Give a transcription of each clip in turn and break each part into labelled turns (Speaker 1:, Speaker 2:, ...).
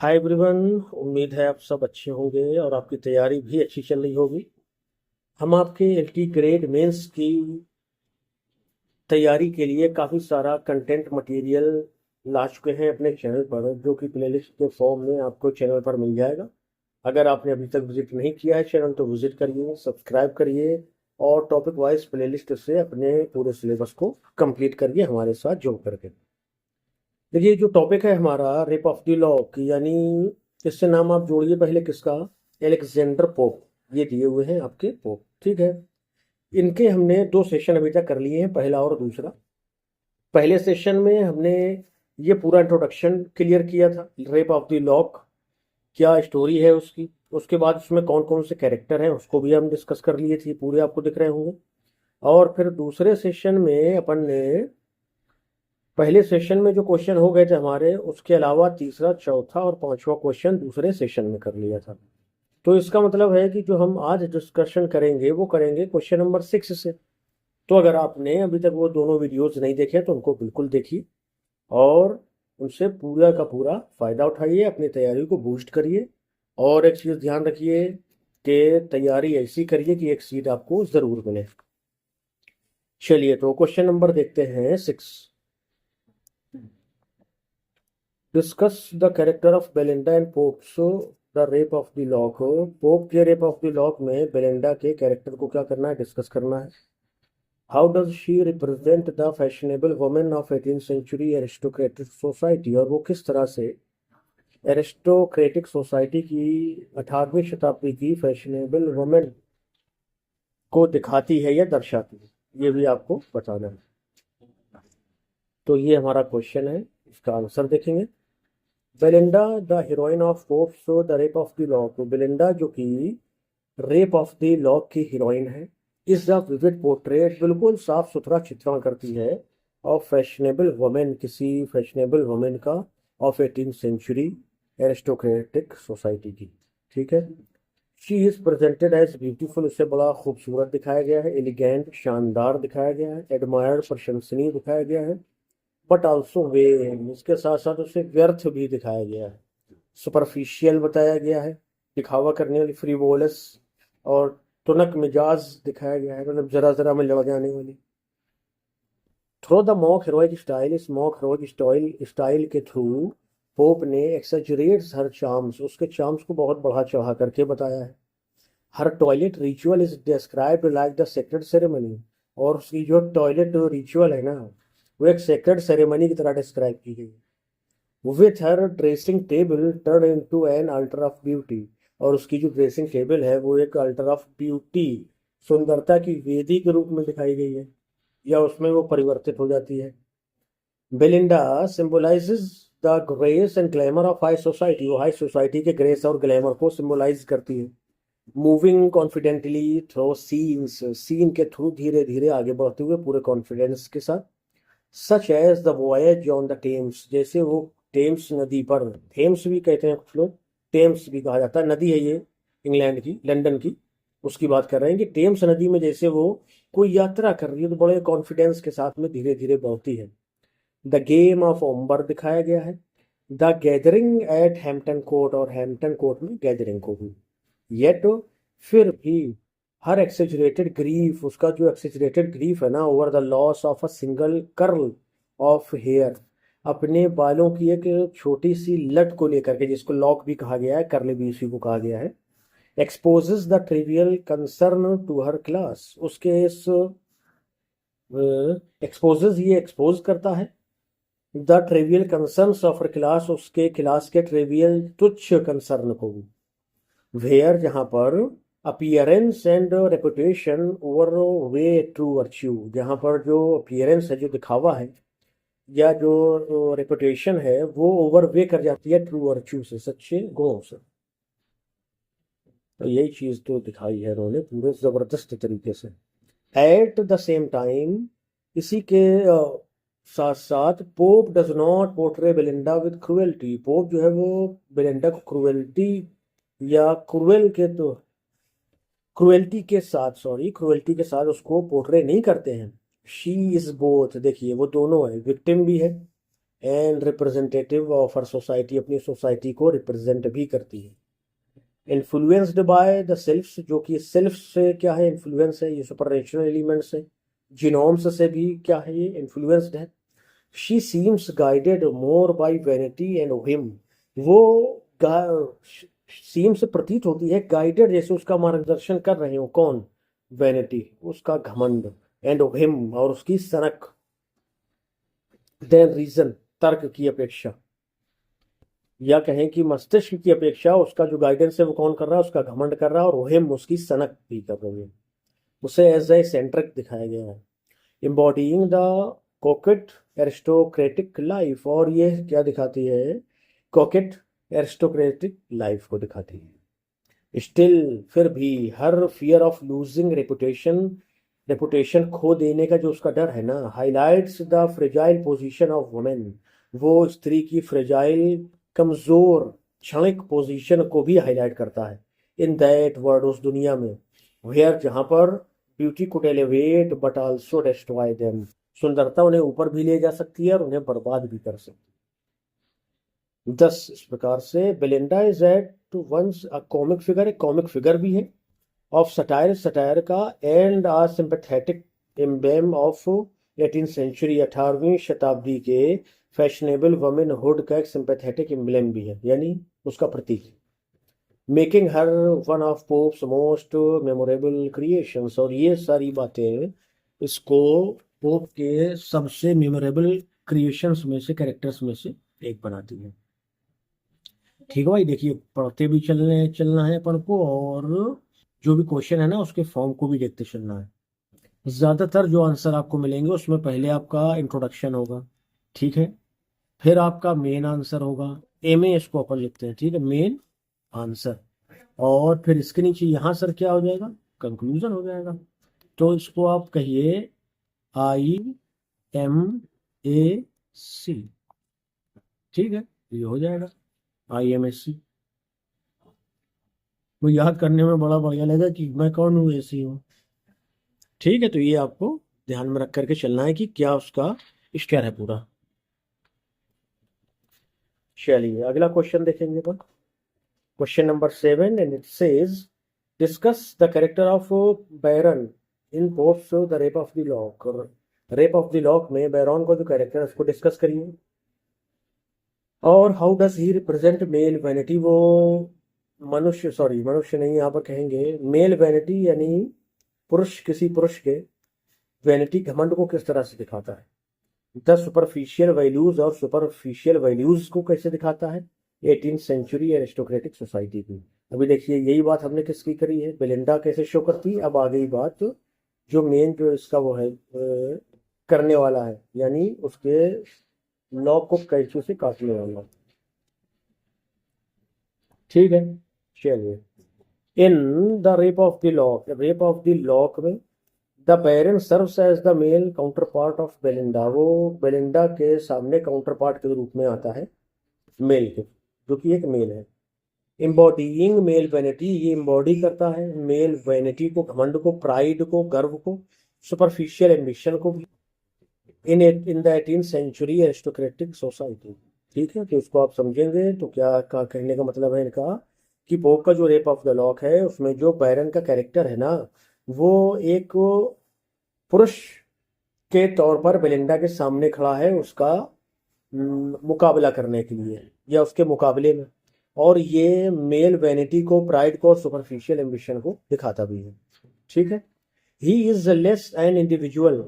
Speaker 1: Hi everyone. उम्मीद है आप सब अच्छे होंगे और आपकी तैयारी भी अच्छी चल रही होगी। हम आपके एलटी ग्रेड मेंस की तैयारी के लिए काफ़ी सारा कंटेंट मटेरियल ला चुके हैं अपने चैनल पर, जो कि प्लेलिस्ट के फॉर्म में आपको चैनल पर मिल जाएगा। अगर आपने अभी तक विजिट नहीं किया है चैनल तो विजिट करिए, सब्सक्राइब करिए और टॉपिक वाइज प्लेलिस्ट से अपने पूरे सिलेबस को कंप्लीट करिए हमारे साथ जुड़ करके। देखिए, जो टॉपिक है हमारा रेप ऑफ द लॉक, यानी इससे नाम आप जोड़िए पहले किसका, एलेक्जेंडर पोप। ये दिए हुए हैं आपके पोप, ठीक है। इनके हमने दो सेशन अभी तक कर लिए हैं, पहला और दूसरा। पहले सेशन में हमने ये पूरा इंट्रोडक्शन क्लियर किया था, रेप ऑफ द लॉक क्या स्टोरी है उसकी। उसके बाद उसमें कौन कौन से कैरेक्टर हैं उसको भी हम डिस्कस कर लिए थे, पूरे आपको दिख रहे होंगे। और फिर दूसरे सेशन में अपन ने पहले सेशन में जो क्वेश्चन हो गए थे हमारे, उसके अलावा तीसरा, चौथा और पांचवा क्वेश्चन दूसरे सेशन में कर लिया था। तो इसका मतलब है कि जो हम आज डिस्कशन करेंगे वो करेंगे क्वेश्चन नंबर 6 से। तो अगर आपने अभी तक वो दोनों वीडियोस नहीं देखे तो उनको बिल्कुल देखिए और उनसे पूरा का पूरा फायदा उठाइए, अपनी तैयारी को बूस्ट करिए। और एक चीज़ ध्यान रखिए कि तैयारी ऐसी करिए कि एक सीट आपको ज़रूर मिले। चलिए, तो क्वेश्चन नंबर देखते हैं 6। Discuss the character of Belinda and Pope so the rape of the lock. Pope के रेप ऑफ द लॉक में बेलिंडा के कैरेक्टर को क्या करना है, डिस्कस करना है। How does she represent the fashionable women of 18th century aristocratic society, और वो किस तरह से एरिस्टोक्रेटिक सोसाइटी की 18वीं शताब्दी की फैशनेबल वुमेन को दिखाती है या दर्शाती है, ये भी आपको बताना है। तो ये हमारा क्वेश्चन है, इसका आंसर देखेंगे। Belinda the heroine of Pope so the rape of the lock. Belinda जो कि रेप ऑफ द लॉक की हीरोइन है, इज द विविड पोर्ट्रेट, बिल्कुल साफ सुथरा चित्रण करती है ऑफ फैशनेबल वुमेन, किसी फैशनेबल वुमेन का, of 18th century aristocratic society की, ठीक है। She is presented as beautiful, उसे बड़ा खूबसूरत दिखाया गया है, एलिगेंट शानदार दिखाया गया है, एडमायर्ड प्रशंसनीय दिखाया गया है, बट ऑल्सो वे, इसके साथ साथ उसे व्यर्थ भी दिखाया गया है, सुपरफिशियल बताया गया है, दिखावा करने वाली, फ्रीवोलस और तुनक मिजाज दिखाया गया है, मतलब जरा जरा में लड़ जाने वाली। Through the mock heroic style, इस मॉक हेरोइक स्टाइल के थ्रू पोप ने एक्सेजरेट्स हर चार्म्स, उसके चार्म्स को बहुत बढ़ा चढ़ा करके बताया है। Her toilet ritual is described like the sacred ceremony, और उसकी जो टॉयलेट रिचुअल है ना, वो एक सेक्रेड सेरेमनी की तरह डिस्क्राइब की गई है। With her dressing table turn into an altar of beauty, और उसकी जो ड्रेसिंग टेबल है वो एक अल्टर ऑफ ब्यूटी, सुंदरता की वेदी के रूप में दिखाई गई है, या उसमें वो परिवर्तित हो जाती है। Belinda symbolises the grace and glamour of high society, वो हाई सोसाइटी के ग्रेस और ग्लैमर को सिंबलाइज करती है। Moving confidently through scenes, scene के थ्रू धीरे धीरे आगे बढ़ते हुए पूरे कॉन्फिडेंस के साथ। Such as the voyage on the Thames, जैसे वो टेम्स नदी पर, थेम्स भी कहते हैं कुछ लोग, टेम्स भी कहा जाता है, नदी है ये, इंग्लैंड की, लंदन की, उसकी बात कर रहे हैं कि टेम्स नदी में जैसे वो कोई यात्रा कर रही है तो बड़े कॉन्फिडेंस के साथ में धीरे धीरे बढ़ती है। द गेम ऑफ ओम्बर दिखाया गया है। The gathering at Hampton Court, और हैम्पटन कोर्ट में गैदरिंग को भी। येट, फिर भी, हर एक्सेजरेटेड ग्रीफ, उसका जो एक्सेजरेटेड ग्रीफ है ना, over the loss of a single curl of hair, अपने बालों की एक छोटी सी लट को लेकर के, जिसको लॉक भी कहा गया है, कर्ल भी इसी को कहा गया है। Exposes the trivial concern to her class, उसके इस एक्सपोजेस, ये एक्सपोज करता है the trivial concerns of her class, उसके क्लास के ट्रिवियल तुच्छ कंसर्न को। वेयर, जहाँ पर appearance and reputation over weigh true virtue, जहाँ पर जो अपीयरेंस है, जो दिखावा है, या जो रेपुटेशन है, वो ओवर वे कर जाती है ट्रू वर्च्यू से, सच्चे गुणों से। तो यही चीज़ तो दिखाई है उन्होंने पूरे ज़बरदस्त तरीके से। एट द सेम टाइम, इसी के साथ साथ, pope does not portray Belinda with cruelty, pope जो है वो बेलिंडा को क्रुएल्टी या क्रुएल्टी के साथ उसको पोर्ट्रे नहीं करते हैं। शी इज बोथ, देखिए वो दोनों है, विक्टिम भी है and representative of her society, अपनी सोसाइटी को रिप्रेजेंट भी करती है। इन्फ्लुएंस्ड बाय द सेल्फ्स, जो कि सेल्फ से क्या है, इन्फ्लुएंस है, ये सुपर नेचुरल एलिमेंट्स है। जीनोम्स से भी क्या है, ये इन्फ्लुएंस्ड है। She seems guided more by vanity and him, वो सीम्स प्रतीत होती है गाइडेड, जैसे उसका मार्गदर्शन कर रहे हो। कौन? वैनिटी, उसका घमंड, एंड हिम, और उसकी सनक, देन रीजन, तर्क की अपेक्षा, या कहें कि मस्तिष्क की अपेक्षा उसका जो गाइडेंस है वो कौन कर रहा है, उसका घमंड कर रहा है, और हिम, उसकी सनक भी कर रही है। उसे एज ए सेंट्रिक दिखाया गया है। एम्बॉडीइंग द कॉकेट एरिस्टोक्रेटिक लाइफ, और ये क्या दिखाती है, कॉकेट एरिस्टोक्रेटिक लाइफ को दिखाती है। स्टिल, फिर भी, her fear of losing reputation, reputation खो देने का जो उसका डर है ना, highlights the fragile position of women, वो स्त्री की फ्रेजाइल, कमजोर, क्षणिक पोजीशन को भी हाईलाइट करता है। इन दैट वर्ड, उस दुनिया में, वेयर, जहां पर beauty could elevate but also destroy them, सुंदरता उन्हें ऊपर भी ले जा सकती है और उन्हें बर्बाद भी कर सकती है। दस, इस प्रकार से Belinda is at to once a comic figure, एक कॉमिक फिगर भी है, ऑफ सटायर, सटायर का, and a sympathetic emblem of 18th century, 18वीं शताब्दी के फैशनेबल वुमेन हुड का एक सिंपैथेटिक एम्ब्लेम भी है, यानी उसका प्रतीक। Making her one of Pope's most memorable creations, और ये सारी बातें इसको पोप के सबसे मेमोरेबल क्रिएशंस में से, कैरेक्टर्स में से एक बनाती है। ठीक है भाई, देखिए पढ़ते भी चलना है अपन को, और जो भी क्वेश्चन है ना उसके फॉर्म को भी देखते चलना है। ज़्यादातर जो आंसर आपको मिलेंगे उसमें पहले आपका इंट्रोडक्शन होगा, ठीक है, फिर आपका मेन आंसर होगा, ए में इसको अपन लिखते हैं, ठीक है, मेन आंसर, और फिर इसके नीचे यहाँ सर क्या हो जाएगा, कंक्लूजन हो जाएगा। तो इसको आप कहिए IMAC, ठीक है, ये हो जाएगा IMSC। वो याद करने में बड़ा बढ़िया लगा कि मैं कौन हूँ, ऐसी हूँ। ठीक है, तो ये आपको ध्यान में रख करके चलना है कि क्या उसका स्क्वायर है पूरा। चलिए अगला क्वेश्चन देखेंगे अपन, question number 7, and it says discuss the character of Baron in Pope's the rape of the Lock. Rape of the lock में बैरन को जो कैरेक्टर है उसको डिस्कस करिए। और how does he represent male vanity, वो मनुष्य, सॉरी मनुष्य नहीं, यहाँ पर कहेंगे मेल वैनिटी, यानी पुरुष, किसी पुरुष के वैनिटी, घमंड को किस तरह से दिखाता है। द सुपरफिशियल वैल्यूज, और सुपरफिशियल वैल्यूज को कैसे दिखाता है 18th सेंचुरी एरिस्टोक्रेटिक सोसाइटी की। अभी देखिए यही बात हमने किसकी करी है, बेलिंडा कैसे शो करती है। अब आ गई बात जो मेन, जो इसका वो है करने वाला है, यानी उसके लॉक को कैंची से काटने वाला, ठीक है। चलिए, in the rape of the Lock, Rape of the lock में the Baron serves as the male counterpart of Belinda, वो बेलिंडा के सामने काउंटर पार्ट के रूप में आता है मेल के, जो कि एक मेल है। एम्बॉडीइंग मेल वैनिटी, ये एम्बॉडी करता है मेल वैनिटी को, घमंड को, प्राइड को, गर्व को, सुपरफिशियल एम्बिशन को भी, in the 18th century aristocratic society. ठीक है, तो इसको आप समझेंगे तो क्या का कहने का मतलब है इनका कि पोप का जो रेप ऑफ द लॉक है उसमें जो बैरन का कैरेक्टर है ना, वो एक पुरुष के तौर पर बेलिंडा के सामने खड़ा है, उसका मुकाबला करने के लिए या उसके मुकाबले में, और ये मेल वैनिटी को, प्राइड को और सुपरफिशियल एम्बिशन को दिखाता भी है। ठीक है, he is less an individual,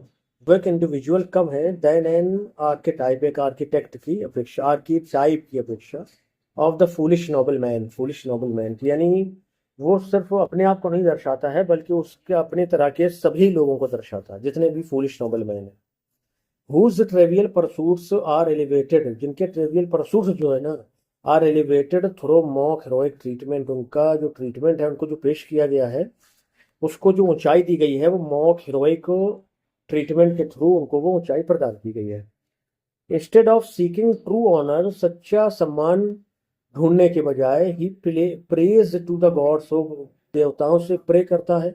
Speaker 1: वो एक इंडिविजुअल कम है देन एन आर्किटाइप, एक आर्किटेक्ट की अपेक्षा, आर्किटाइप की अपेक्षा, of the foolish noble man, foolish noble man, यानी वो सिर्फ अपने आप को नहीं दर्शाता है बल्कि उसके अपने तरह के सभी लोगों को दर्शाता है, जितने भी फूलिश नोबल मैन है। Whose trivial pursuits are elevated, जिनके ट्रेवियल परसूट्स जो है ना are elevated through mock heroic treatment, उनका जो ट्रीटमेंट है, उनको जो पेश किया गया है, उसको जो ऊंचाई दी गई है, वो मॉक हीरोइक ट्रीटमेंट के थ्रू उनको वो ऊंचाई प्रदान की गई है। Instead of seeking true honour, सच्चा सम्मान ढूंढने के बजाय he prays to the gods, वो देवताओं से प्रे करता है।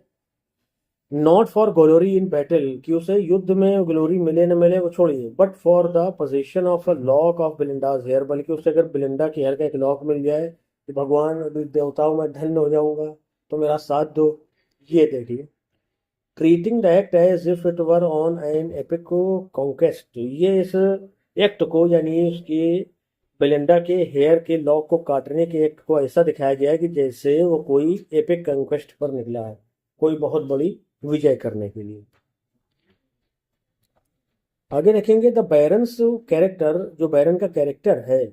Speaker 1: Not for glory in battle, कि उसे युद्ध में ग्लोरी मिले न मिले वो छोड़िए, but for the position of a lock of Belinda's hair, बल्कि उसे अगर बिलिंडा के हेयर का एक लॉक मिल जाए कि भगवान अभी देवताओं में धन्य हो जाऊंगा तो मेरा साथ दो। ये देखिए, treating the act as if it were on an epic conquest, ये इस एक्ट को यानी उसकी बेलिंडा के हेयर के लॉक को काटने के एक्ट को ऐसा दिखाया गया है कि जैसे वो कोई एपिक कंक्वेस्ट पर निकला है, कोई बहुत बड़ी विजय करने के लिए। आगे रखेंगे द बैरन्स कैरेक्टर, जो बैरन का कैरेक्टर है,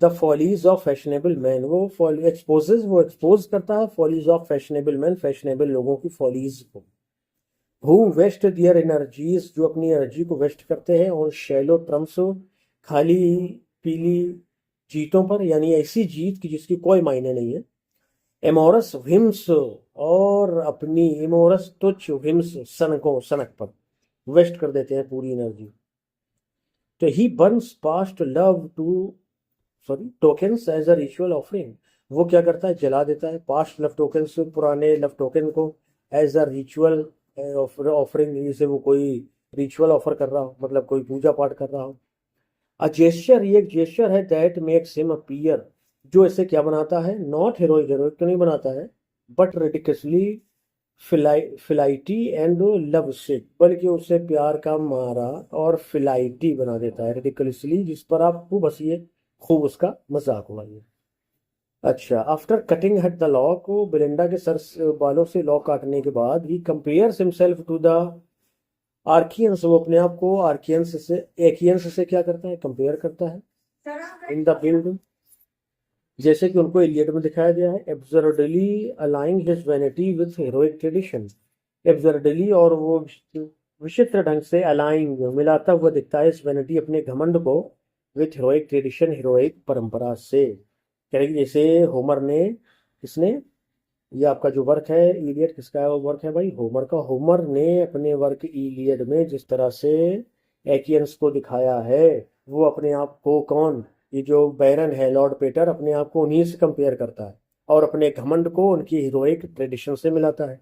Speaker 1: the follies of fashionable man, वो एक्सपोज करता है follies of fashionable man, fashionable लोगों की फॉलीज को। हु वेस्ट दियर एनर्जीज, जो अपनी एनर्जी को वेस्ट करते हैं, और शैलो ट्रम्प्स, खाली पीली जीतों पर, यानी ऐसी जीत की जिसकी कोई मायने नहीं है। एमोरस विम्स, और अपनी एमोरस तुच्छ विम्स सनक पर वेस्ट कर देते हैं पूरी एनर्जी। तो he burns past love tokens as a ritual offering, वो क्या करता है, जला देता है पास्ट लव टोकन्स, पुराने लव टोकन को, एज अ रिचुअल ऑफरिंग, जैसे वो कोई रिचुअल ऑफर कर रहा हो, मतलब कोई पूजा पाठ कर रहा हो। अ जेस्चर, ये एक जेस्चर है दैट मेक्स हिम अपीयर, जो इसे क्या बनाता है, नॉट हीरोइक, हीरोइक तो नहीं बनाता है, बट रिडिकुलसली फिलाइटी एंड लव सिक, बल्कि उसे प्यार का मारा और फिलाइटी बना देता है, रिडिकुलसली, जिस पर आप खूब हंसिए, खूब उसका मजाक उड़ाइए। अच्छा, after cutting head the lock, को बेलिंडा के बालों से लॉक काटने के बाद he compares himself to the Achaeans, वो अपने आप को एकियंस से क्या करता है, कंपेयर करता है इन द बिल्ड, जैसे कि उनको इलियड में दिखाया गया है। Absurdly aligning his vanity with heroic tradition, absurdly, और वो विचित्र ढंग से अलाइंग, मिलाता हुआ दिखता है इस वैनिटी, अपने घमंड को, विथ हीरोइक ट्रेडिशन, हीरोइक परंपरा से। कह रहे जैसे होमर ने, किसने, ये आपका जो वर्क है इलियड, किसका है वो वर्क है भाई, होमर का। होमर ने अपने वर्क इलियड में जिस तरह से एकियंस को दिखाया है, वो अपने आप को कौन, ये जो बैरन है लॉर्ड पेटर, अपने आप को उन्हीं से कंपेयर करता है और अपने घमंड को उनकी हीरोइक ट्रेडिशन से मिलाता है।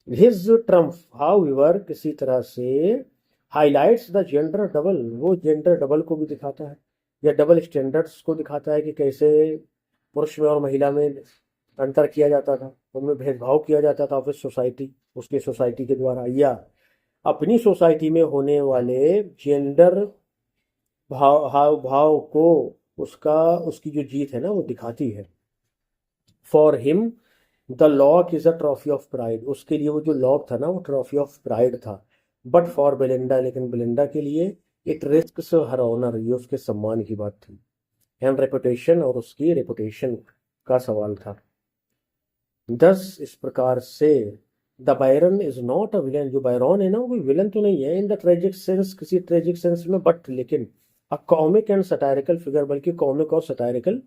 Speaker 1: हिज ट्रम्फ हाउएवर, किसी तरह से हाईलाइट्स द जेंडर डबल, वो जेंडर डबल को भी दिखाता है, या डबल स्टैंडर्ड्स को दिखाता है कि कैसे पुरुष में और महिला में अंतर किया जाता था, उनमें भेदभाव किया जाता था फिर सोसाइटी, उसके सोसाइटी के द्वारा, या अपनी सोसाइटी में होने वाले जेंडर हाव भाव को, उसका उसकी जो जीत है ना वो दिखाती है। For him the lock is a trophy of pride, उसके लिए वो जो लॉक था ना वो ट्रॉफी ऑफ प्राइड था। बट फॉर बेलिंडा, लेकिन बेलिंडा के लिए इट रिस्क हर ऑनर, ये उसके सम्मान की बात थी, एंड रेपुटेशन, और उसकी रेपुटेशन का सवाल था। दस, इस प्रकार से, the Byron is not a villain, जो बायरन है ना वो कोई विलन तो नहीं है इन द ट्रेजिक सेंस, किसी ट्रेजिक सेंस में, बट लेकिन a comic and satirical figure, बल्कि कॉमिक और सटायरिकल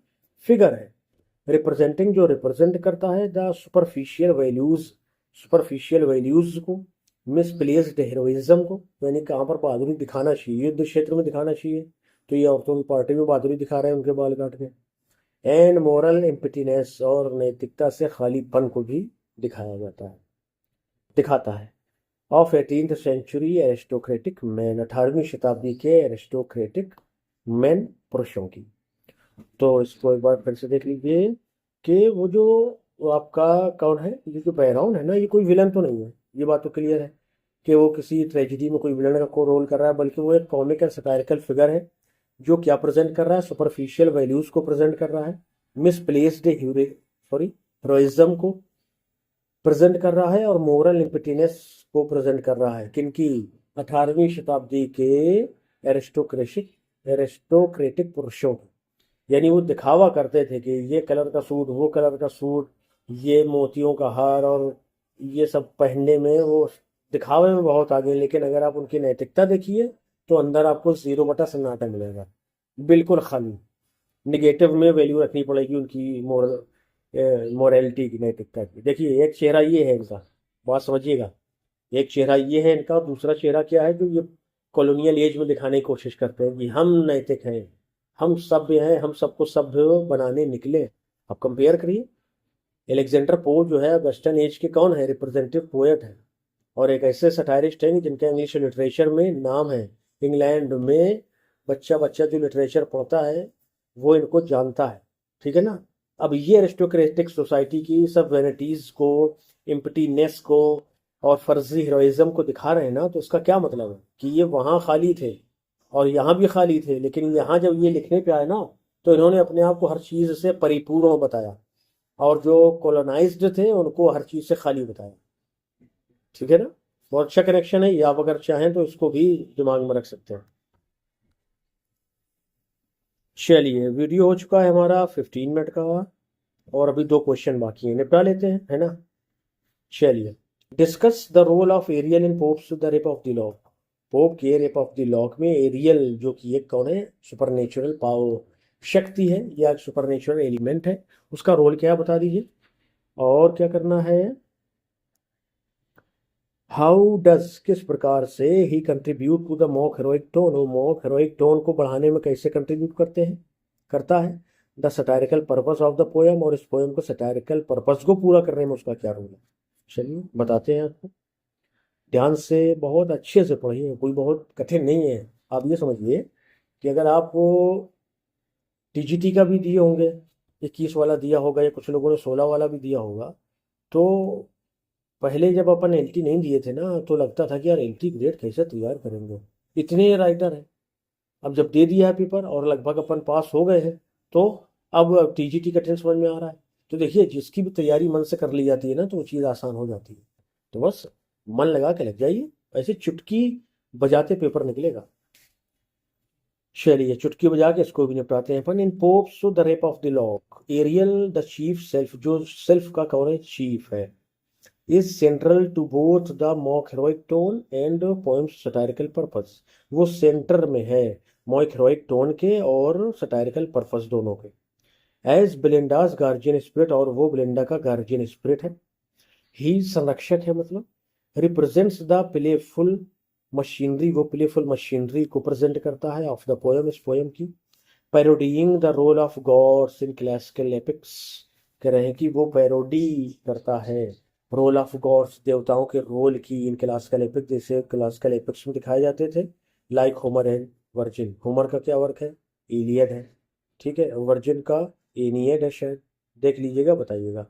Speaker 1: फिगर है। रिप्रेजेंटिंग, जो रिप्रेजेंट करता है द सुपरफिशियल वैल्यूज को, मिसप्लेस्ड हीरोइज्म को, यानी कहाँ पर बहादुरी दिखाना चाहिए, युद्ध क्षेत्र में दिखाना चाहिए, तो ये औरतों की पार्टी में बहादुरी दिखा रहे हैं उनके बाल काट के। एंड मोरल इम्पिटीनेस, और नैतिकता से खालीपन को भी दिखाता है। Of 18th century aristocratic man, 18वीं शताब्दी के एरिस्टोक्रेटिक मैन, पुरुषों की। तो इसको एक बार फिर से देख लीजिए कि वो आपका कौन है, ये जो बैकग्राउंड है ना, ये कोई विलन तो नहीं है, ये बात तो क्लियर है कि वो किसी ट्रेजिडी में कोई विलन का को रोल कर रहा है, बल्कि वो एक कॉमिक एंड सटायरिकल फिगर है जो क्या प्रेजेंट कर रहा है, सुपरफिशियल वैल्यूज को प्रेजेंट कर रहा है, मिसप्लेस्ड हीरोइज्म को प्रेजेंट कर रहा है, और मोरल इम्पिटीनेस को प्रेजेंट कर रहा है, किनकी, 18वीं शताब्दी के एरिस्टोक्रेटिक पुरुषों को। यानी वो दिखावा करते थे कि ये कलर का सूट, वो कलर का सूट, ये मोतियों का हार, और ये सब पहनने में वो दिखावे में बहुत आगे, लेकिन अगर आप उनकी नैतिकता देखिए तो अंदर आपको 0/सन्नाटा मिलेगा, बिल्कुल खाली। निगेटिव में वैल्यू रखनी पड़ेगी उनकी मोरलिटी की, नैतिकता की। देखिए एक चेहरा ये है इनका, बात समझिएगा, एक चेहरा ये है इनका, दूसरा चेहरा क्या है जो ये कॉलोनियल एज में दिखाने की कोशिश करते हैं कि हम नैतिक हैं, हम सभ्य हैं, हम सबको सभ्य बनाने निकले। आप कंपेयर करिए, एलेक्जेंडर पोप जो है वेस्टर्न एज के कौन है, रिप्रेजेंटेटिव पोएट है और एक ऐसे सटायरिस्ट हैं जिनका इंग्लिश लिटरेचर में नाम है। इंग्लैंड में बच्चा बच्चा जो लिटरेचर पढ़ता है वो इनको जानता है, ठीक है ना। अब ये एरिस्टोक्रेटिक सोसाइटी की सब वैनिटीज़ को, इम्पटीनेस को और फर्जी हीरोइज्म को दिखा रहे हैं ना, तो इसका क्या मतलब है कि ये वहाँ खाली थे और यहाँ भी खाली थे, लेकिन यहाँ जब ये लिखने पे आए ना तो इन्होंने अपने आप को हर चीज़ से परिपूर्ण बताया और जो कॉलोनाइज्ड थे उनको हर चीज़ से खाली बताया, ठीक है ना। बहुत अच्छा कनेक्शन है ये, आप अगर चाहें तो इसको भी दिमाग में रख सकते हैं। चलिए वीडियो हो चुका है हमारा 15 मिनट का और अभी 2 क्वेश्चन बाकी हैं, निपटा लेते हैं, है ना। चलिए, discuss the role of Ariel in Pope's the rape of the lock. Pope के रेप ऑफ द लॉक में एरियल जो कि एक कौन है, सुपरनेचुरल पावर, शक्ति है या सुपरनेचुरल एलिमेंट है, उसका रोल क्या बता दीजिए और क्या करना है। हाउ डज, किस प्रकार से he contribute to the mock heroic tone, वो मॉक हेरोइक टोन को बढ़ाने में कैसे कंट्रीब्यूट करता है। The satirical purpose of the poem, और इस पोएम को सटायरिकल पर्पस को पूरा करने में उसका क्या रोल है। चलिए बताते हैं आपको, ध्यान से बहुत अच्छे से पढ़िए, कोई बहुत कठिन नहीं है। आप ये समझिए कि अगर आपको टीजीटी का भी दिए होंगे, 21 वाला दिया होगा या कुछ लोगों ने 16 वाला भी दिया होगा, तो पहले जब अपन एलटी नहीं दिए थे ना तो लगता था कि यार एलटी ग्रेड कैसे तैयार करेंगे, इतने राइटर हैं। अब जब दे दिया है पेपर और लगभग अपन पास हो गए हैं, तो अब टीजीटी का टेंस समझ में आ रहा है। तो देखिए जिसकी भी तैयारी मन से कर ली जाती है ना तो वो चीज़ आसान हो जाती है। तो बस मन लगा के लग जाइए, ऐसे चुटकी बजाते पेपर निकलेगा। चलिए चुटकी बजा के इसको भी निपटाते हैं अपन। In Pope's the rape of the Lock, Ariel the chief sylph, जो सेल्फ का कौन है, चीफ है, is central to both the mock heroic tone and poem's satirical purpose. वो सेंटर में है मॉक हेरोइक टोन के और सटायरिकल पर्पस दोनों के। एज बेलिंडाज गार्जियन स्पिरिट, और वो बेलिंडा का गार्जियन स्पिरिट है। ही संरक्षक है, मतलब रिप्रेजेंट्स द प्लेफुल मशीनरी, वो प्लेफुल मशीनरी को प्रेजेंट करता है ऑफ द पोएम, इस पोएम की। Parodying the role of gods in classical epics, कह रहे हैं कि वो पैरोडी करता है रोल ऑफ गॉड्स, देवताओं के रोल की इन क्लासिकल एपिक, जैसे क्लासिकल एपिक्स में दिखाए जाते थे, like Homer and virgin. Homer का क्या वर्क है, इलियड है, ठीक है। वर्जिन का एनियड है शायद, देख लीजिएगा बताइएगा।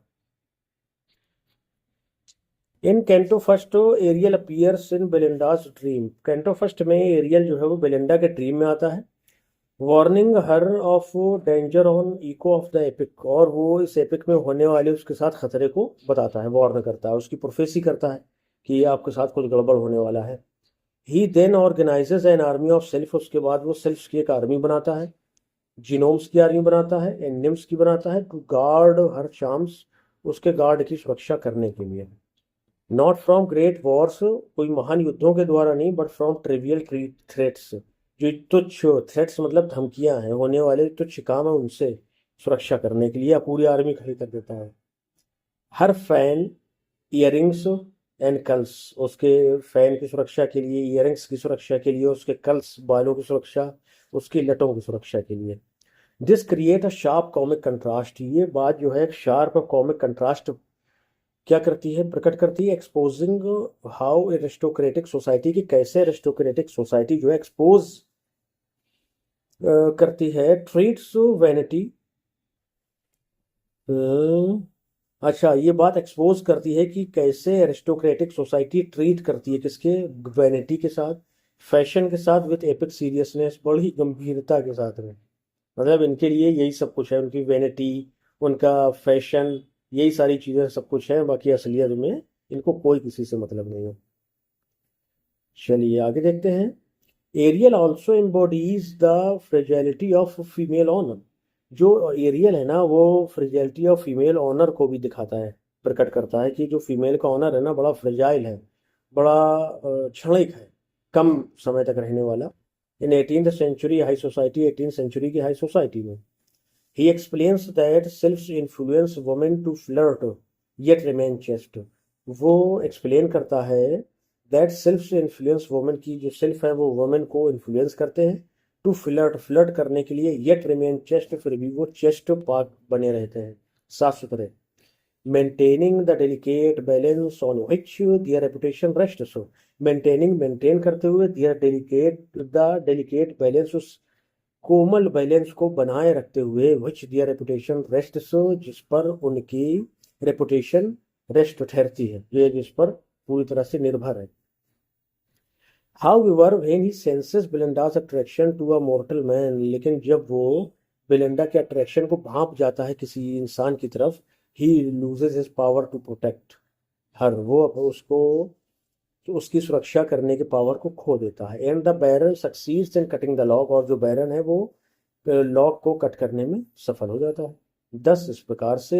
Speaker 1: In canto first Ariel appears in Belinda's dream, canto first में एरियल जो है वो बेलिंडा के ड्रीम में आता है। Warning her of danger an echo of the epic, और वो इस एपिक में होने वाले उसके साथ खतरे को बताता है, वार्न करता है, उसकी प्रोफेसी करता है कि ये आपके साथ कुछ गड़बड़ होने वाला है। He then organises an army of sylph, उसके बाद वो सेल्फ की एक आर्मी बनाता है, जीनोम्स की आर्मी बनाता है, एनिम्स की बनाता है, टू गार्ड हर चार्म्स, उसके गार्ड की सुरक्षा करने के लिए। नॉट फ्रॉम ग्रेट वॉर्स, कोई महान युद्धों के द्वारा नहीं, बट फ्रॉम ट्रिवियल थ्रेट्स, जो तुच्छ थ्रेट्स मतलब धमकियां हैं, होने वाले तुच्छ काम है उनसे सुरक्षा करने के लिए पूरी आर्मी खड़ी कर देता है। हर फैन इयरिंग्स एंड कल्स, उसके फैन की सुरक्षा के लिए, इयरिंग्स की सुरक्षा के लिए, उसके कल्स बालों की सुरक्षा, उसकी लटों की सुरक्षा के लिए। This create a sharp comic contrast, ये बात जो है एक शार्प कॉमिक कंट्रास्ट क्या करती है, प्रकट करती है। एक्सपोजिंग हाउ एरिस्टोक्रेटिक सोसाइटी की, कैसे एरिस्टोक्रेटिक सोसाइटी जो है एक्सपोज करती है, ट्रीट्स वैनिटी। अच्छा, ये बात एक्सपोज करती है कि कैसे एरिस्टोक्रेटिक सोसाइटी ट्रीट करती है किसके, वैनिटी के साथ, फैशन के साथ, विथ एपिक सीरियसनेस, बड़ी गंभीरता के साथ में। मतलब इनके लिए यही सब कुछ है, उनकी वैनिटी, उनका फैशन, यही सारी चीज़ें सब कुछ है, बाकी असलियत में इनको कोई किसी से मतलब नहीं है। चलिए आगे देखते हैं। Ariel also embodies the fragility of female honour, जो एरियल है ना वो फ्रेजिलिटी ऑफ फीमेल ऑनर को भी दिखाता है, प्रकट करता है कि जो फीमेल का ऑनर है ना बड़ा फ्रेजाइल है, बड़ा क्षणिक है, कम समय तक रहने वाला। In 18th century high society, 18th century की हाई सोसाइटी में, he explains that self influence women to flirt yet remain chaste, वो एक्सप्लेन करता है दैट सेल्फ इन्फ्लुएंस वुमेन की, जो सेल्फ है वो वुमेन को इन्फ्लुएंस करते हैं, टू फ्लर्ट, फ्लर्ट करने के लिए, येट रिमेन चेस्ट, फिर भी वो चेस्ट पाक बने रहते हैं, साफ सुथरे। Maintaining the delicate balance on which their reputation rest. So maintain करते हुए द डेलिकेट बैलेंस, उस कोमल बैलेंस को बनाए रखते हुए, विच दियर रेपुटेशन रेस्ट, सो जिस पर उनकी रेपुटेशन रेस्ट ठहरती है, ये जिस पर पूरी तरह से निर्भर है। However, when he senses Belinda's attraction to a mortal man, लेकिन जब वो बेलिंडा के अट्रैक्शन को भांप जाता है किसी इंसान की तरफ, he loses his power to protect her, वो उसको उसकी सुरक्षा करने के पावर को खो देता है। And the baron succeeds in cutting the lock, और जो बैरन है वो लॉक को कट करने में सफल हो जाता है। दस इस प्रकार से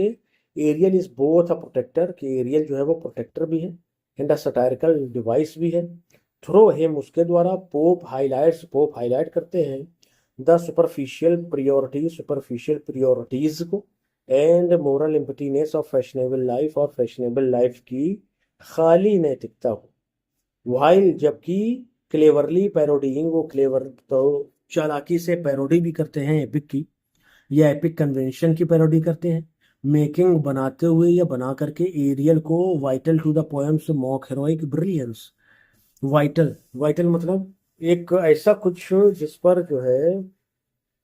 Speaker 1: Ariel is both a protector, कि एरियल जो है वो प्रोटेक्टर भी है एंड अ सटायरिकल डिवाइस भी है। थ्रो हिम, उसके द्वारा पोप हाईलाइट करते हैं द सुपरफिशियल प्रियोरिटीज को and moral emptiness of fashionable life, और फैशनेबल लाइफ की खाली नैतिकता को। वाइल, जबकि क्लेवरली पैरोडीइंग, वो क्लेवर तो चालाकी से पैरोडी भी करते हैं एपिक की, या एपिक कन्वेंशन की पैरोडी करते हैं। मेकिंग, बनाते हुए या बना करके एरियल को vital to the poem's mock heroic brilliance. Vital मतलब एक ऐसा कुछ जिस पर जो है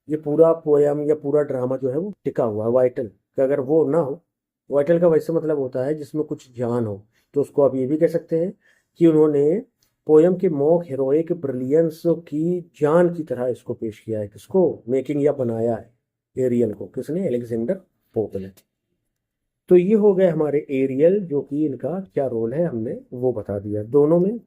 Speaker 1: ये पूरा पोयम या पूरा ड्रामा जो है वो टिका हुआ है। वाइटल का अगर वो ना हो, वाइटल का वैसे मतलब होता है जिसमें कुछ जान हो, तो उसको आप ये भी कह सकते हैं कि उन्होंने पोयम के मॉक हेरोइक ब्रिलियंस की जान की तरह इसको पेश किया है। किसको? मेकिंग या बनाया है एरियल को। किसने? अलेक्जेंडर पोप ने। तो ये हो गए हमारे एरियल, जो कि इनका क्या रोल है हमने वो बता दिया। दोनों में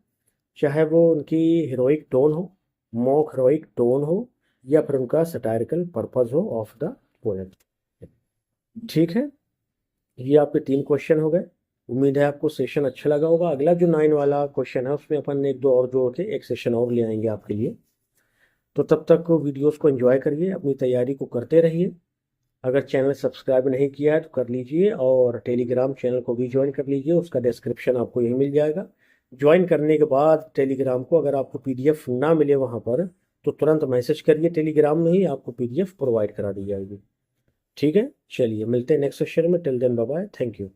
Speaker 1: चाहे वो उनकी हीरोइक टोन हो, मॉक हीरोइक टोन हो, या फिर उनका सटायरिकल पर्पस हो ऑफ द पोएम। ठीक है, ये आपके 3 क्वेश्चन हो गए। उम्मीद है आपको सेशन अच्छा लगा होगा। अगला जो 9 वाला क्वेश्चन है उसमें अपन 1-2 और जोड़ के एक सेशन और ले आएंगे आपके लिए। तो तब तक वीडियोस को एंजॉय करिए, अपनी तैयारी को करते रहिए। अगर चैनल सब्सक्राइब नहीं किया है तो कर लीजिए, और टेलीग्राम चैनल को भी ज्वाइन कर लीजिए, उसका डिस्क्रिप्शन आपको यही मिल जाएगा। ज्वाइन करने के बाद टेलीग्राम को अगर आपको PDF ना मिले वहाँ पर, तो तुरंत मैसेज करिए, टेलीग्राम में ही आपको PDF प्रोवाइड करा दी जाएगी। ठीक है, चलिए मिलते हैं नेक्स्ट सेशन में। Till then bye bye, thank you.